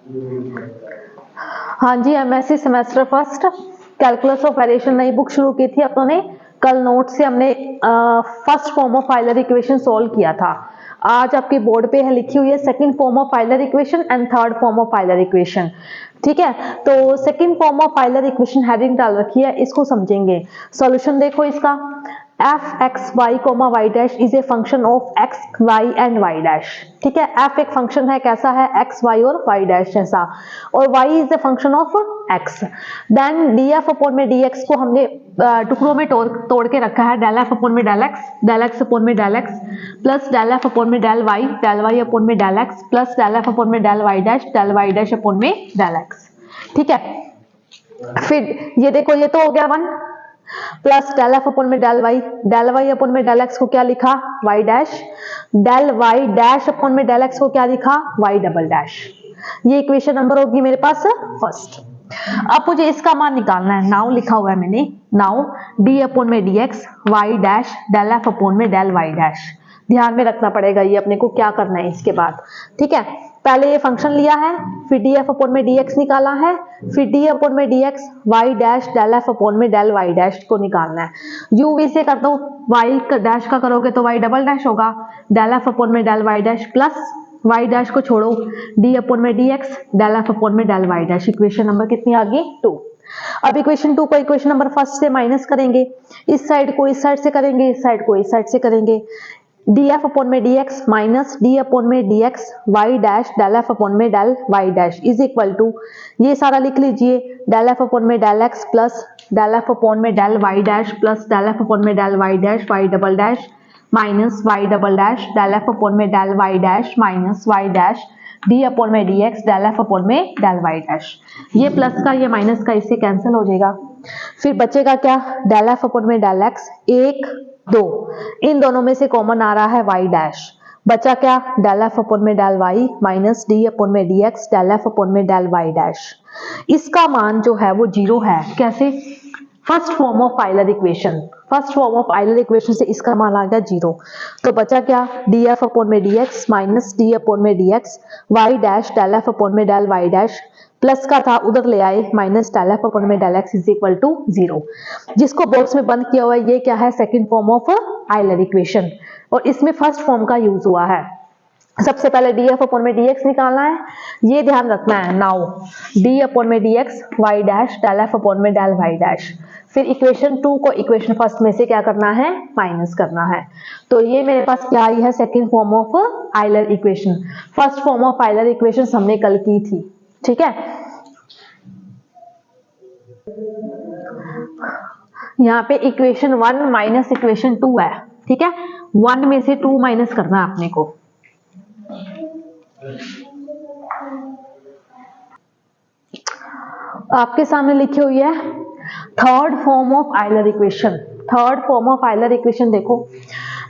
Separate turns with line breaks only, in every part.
हाँ जी, MSc semester first calculus of variation नई बुक शुरू की थी अपनों ने। कल नोट से हमने first form of Euler equation solve किया था। आज आपके बोर्ड पे है लिखी हुई है second form of Euler equation and third form of Euler equation. ठीक है, तो second form of Euler equation heading डाल रखी है, इसको समझेंगे। सॉल्यूशन देखो इसका, F x Y comma Y dash is a function of x Y and Y dash. ठीक है, एफ एक फंक्शन है, कैसा है, एक्स वाई और वाई डैश जैसा, और Y is a function of X. Then D F upon में डी एक्स को हमने टुकड़ों में तोड़ के रखा है, डेल एफ अपॉन में डेल एक्स अपॉन में del x plus del F upon में डेल वाई अपॉन में del x plus del F upon में डेल वाई डैश अपॉन में डेल एक्स। ठीक है, फिर ये देखो, ये तो हो गया one, plus del F upon में डेल वाई अपॉन में डेल एक्स को क्या लिखा, Y dash, del Y dash upon में डेल एक्स को क्या लिखा, वाई डबल डैश। ये इक्वेशन नंबर होगी मेरे पास फर्स्ट। अब मुझे इसका मान निकालना है, नाउ लिखा हुआ है मैंने, नाउ डी अपॉन में D x Y dash del F upon में डेल वाई डैश। ध्यान में रखना पड़ेगा ये अपने को क्या करना है इसके बाद। ठीक है, पहले ये फंक्शन लिया है, फिर डी एफ अपॉन में डी एक्स निकाला है, फिर डी अपॉन में D x Y dash del F upon में डेल वाई डैश को निकालना है। यू वी से कर दो, वाई डैश का करोगे तो वाई डबल डैश होगा, डेल एफ अपॉन में del Y dash plus Y dash को छोड़ो, डी अपॉन में D x del F upon में del Y dash. Equation number कितनी आ गई, 2। अब इक्वेशन 2 को इक्वेशन नंबर फर्स्ट से माइनस करेंगे, इस साइड को इस साइड से करेंगे, इस साइड को इस साइड से करेंगे। डी एफ अपॉन में D x minus d upon में D x Y dash del F upon में del Y dash is equal to, ये सारा लिख लीजिए, डेल एफ अपॉन में del x plus del F upon में del Y dash plus del F upon में del Y dash y double dash minus y double dash del F upon में del Y dash minus Y dash D upon में D x del F upon में del Y dash. ये plus का ये minus का इससे cancel हो जाएगा, फिर बचेगा क्या, डेल एफ अपॉन में डेल एक्स, 1 2, इन दोनों में से कॉमन आ रहा है वाई डैश, बचा क्या, डेल एफ अपॉन में del y minus d upon में D x del F upon में डेल वाई डैश। इसका मान जो है वो 0 है। कैसे, first form of Euler equation, first form of Euler equation से इसका मान आ गया 0। तो बचा क्या, डी एफ अपॉन में D x minus d upon में D x Y dash del F upon में डेल वाई डैश, प्लस का था उधर ले आए माइनस डेल एफ अपॉन में del x is equal to 0। जिसको बॉक्स में बंद किया हुआ है ये क्या है, second form of Euler equation, और इसमें फर्स्ट फॉर्म का यूज हुआ है। सबसे पहले डी एफ अपॉन में डी एक्स निकालना है, ये ध्यान रखना है। नाउ डी अपॉन में D x Y dash del F upon में डेल वाई डैश, फिर इक्वेशन 2 को इक्वेशन फर्स्ट में से क्या करना है, माइनस करना है। तो ये मेरे पास क्या आई है, second form of Euler equation. First form of Euler equation हमने कल की थी। ठीक है, यहाँ पे इक्वेशन 1 माइनस इक्वेशन 2 है। ठीक है, 1 में से 2 माइनस करना है अपने को। आपके सामने लिखी हुई है third form of Euler equation. Third form of Euler equation देखो,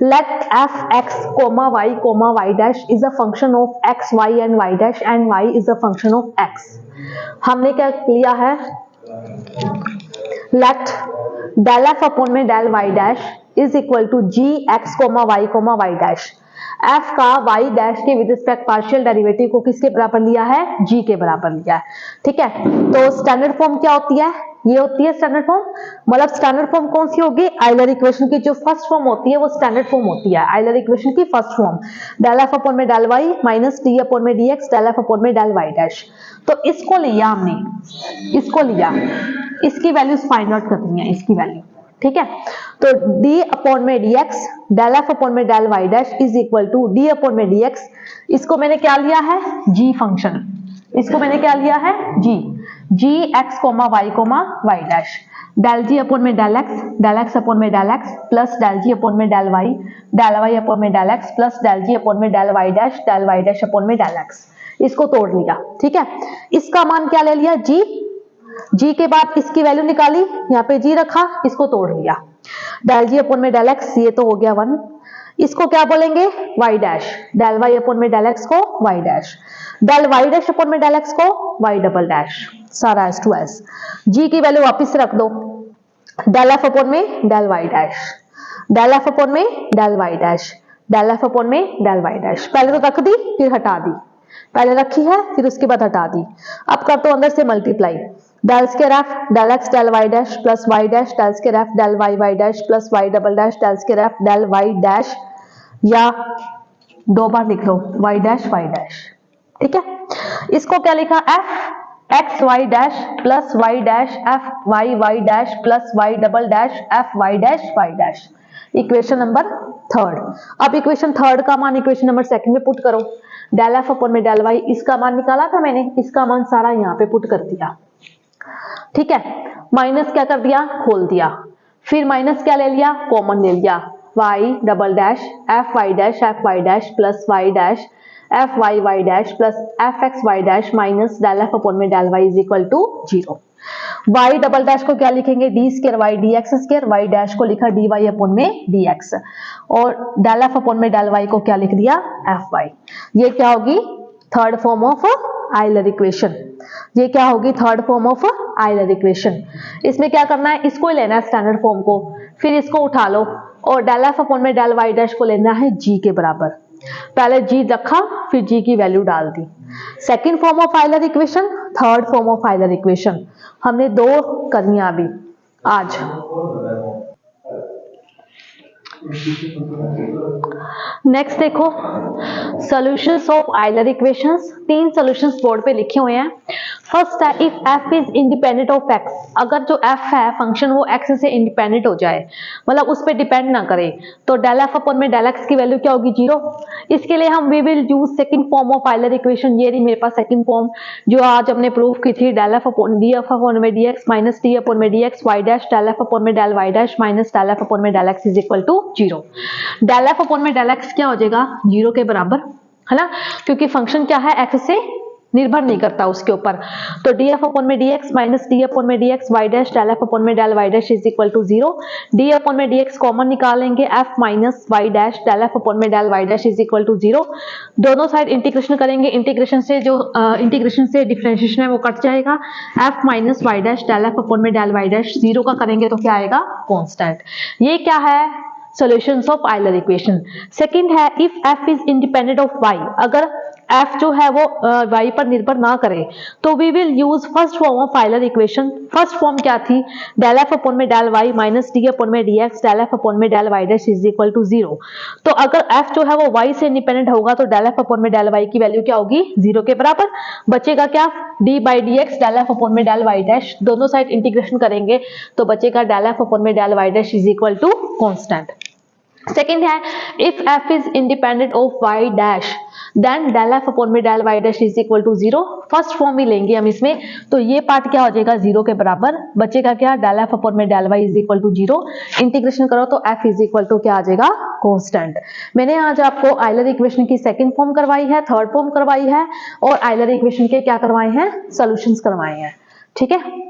let f x comma Y dash is a function of x Y and Y dash and y is a function of x. हमने क्या लिया है, let del F upon में del Y dash is equal to g x comma Y dash. F का y dash के with respect partial derivative को किसके बराबर लिया है, जी के बराबर लिया है। ठीक है, तो स्टैंडर्ड फॉर्म क्या होती है, ये होती है स्टैंडर्ड फॉर्म। मतलब स्टैंडर्ड फॉर्म कौन सी होगी, आइलर इक्वेशन की जो फर्स्ट फॉर्म होती है वो स्टैंडर्ड फॉर्म होती है। आइलर इक्वेशन की first form del F upon में del y minus d upon में D x del F upon में डेल वाई डैश। तो इसको लिया हमने, इसको लिया, इसकी वैल्यूज फाइंड आउट करनी है, इसकी वैल्यू। ठीक है, तो d अपॉन में dx डेल एफ अपॉन में del Y dash is equal to d upon में dx, इसको मैंने क्या लिया है, g फंक्शन, इसको मैंने क्या लिया है, g x Y dash del g upon में डेल x अपॉन में del x plus del g upon में डेल y अपॉन में del x plus del g upon में डेल वाई डैश अपॉन में डेल x। इसको तोड़ लिया। ठीक है, इसका मान क्या ले लिया, g के बाद इसकी वैल्यू निकाली, यहाँ पे g रखा, इसको तोड़ लिया, डेल जी अपॉन में डेल एक्स, ये तो हो गया 1। इसको क्या बोलेंगे, y dash, del y upon में डेल एक्स को y dash, del y dash upon में डेल एक्स को y डबल डैश, सारा एस टू एस। g की वैल्यू वापस रख दो, डेल f अपॉन में del y dash, del f upon में del y dash, del f upon में डेल y डैश। पहले तो रख दी फिर हटा दी, पहले रखी है फिर उसके बाद हटा दी। अब कर तो अंदर से multiply, del square F del X del Y dash plus Y dash del square F del Y Y dash plus Y double dash del square F del Y dash, या 2 बार लिख लो वाई डैश वाई डैश। ठीक है, इसको क्या लिखा, F x Y dash plus Y dash F Y Y dash plus Y double dash F Y dash Y dash, equation number third. अब इक्वेशन थर्ड का मान इक्वेशन नंबर सेकंड में put करो, डेल एफ अपॉन में del Y, इसका मान निकाला था मैंने, इसका मान सारा यहाँ पे पुट कर दिया। ठीक है, माइनस क्या कर दिया, खोल दिया, फिर माइनस क्या ले लिया, कॉमन ले लिया, y double dash F Y dash plus Y dash F Y Y dash plus f x Y dash minus del F upon में del Y is equal to 0। Y double dash को क्या लिखेंगे, d square y d x square, y dash को लिखा d y upon में D x, और del F upon में del y को क्या लिख दिया, एफ वाई। ये क्या होगी, third form of Euler equation. ये क्या होगी, third form of Euler equation. इसमें क्या करना है, इसको लेना है स्टैंडर्ड फॉर्म को, फिर इसको उठा लो और डेल एफ अपॉन में डेल वाई डैश को लेना है जी के बराबर। पहले जी रखा फिर जी की वैल्यू डाल दी। Second form of Euler equation, third form of Euler equation, हमने 2 करनी अभी आज। नेक्स्ट देखो, सॉल्यूशंस ऑफ आयलर इक्वेशंस। 3 सॉल्यूशंस बोर्ड पे लिखे हुए हैं। फर्स्ट है if f is independent of x, अगर जो f है फंक्शन वो x से इंडिपेंडेंट हो जाए, मतलब उस पर डिपेंड ना करे, तो डेल एफ अपॉन में डेल एक्स की वैल्यू क्या होगी, 0। इसके लिए हम we will use second form of Euler equation. ये रही मेरे पास सेकंड फॉर्म जो आज हमने प्रूव की थी, del F upon d F upon में D x minus d upon में D x Y dash del F upon में del Y dash minus del F upon में del x is equal to 0। Del F upon में del x क्या हो जाएगा, 0 के बराबर, है ना, क्योंकि फंक्शन क्या है, x से निर्भर नहीं करता उसके ऊपर। तो डी एफ अपॉन में D x minus d upon में D x Y dash del F upon में del Y dash is equal to 0। D upon में डी एक्स कॉमन निकालेंगे, f minus Y dash del F upon में del Y dash is equal to 0। दोनों side integration करेंगे, integration से जो integration से differentiation है वो कट जाएगा। F minus Y dash del F upon में डेल वाई डैश 0 का करेंगे तो क्या आएगा, कॉन्स्टेंट। ये क्या है, solutions of Euler equation. Second है if f is independent of y, अगर f जो है वो y पर निर्भर ना करे तो we will use first form of Euler equation. First form क्या थी, डेल एफ अपॉन में del y minus d upon में D x del F upon में del Y dash is equal to 0। तो अगर f जो है वो y से इंडिपेंडेंट होगा तो डेल एफ अपॉन में डेल y की वैल्यू क्या होगी, 0 के बराबर। बचेगा क्या, d by d x del F upon में डेल वाई डैश, दोनों साइड इंटीग्रेशन करेंगे तो बचेगा डेल एफ अपॉन में del Y dash is equal to constant. Second है if f is independent of y dash then del F upon में del Y dash is equal to 0। First form ही लेंगे हम इसमें, तो ये पार्ट क्या हो जाएगा, 0 के बराबर। बचेगा क्या, डेल एफ अपॉन में del Y is equal to 0। Integration करो तो f इज इक्वल टू क्या आ जाएगा, कांस्टेंट। मैंने आज आपको आयलर इक्वेशन की सेकंड फॉर्म करवाई है, थर्ड फॉर्म करवाई है, और आयलर इक्वेशन के क्या करवाए हैं, सॉल्यूशंस करवाए हैं। ठीक है।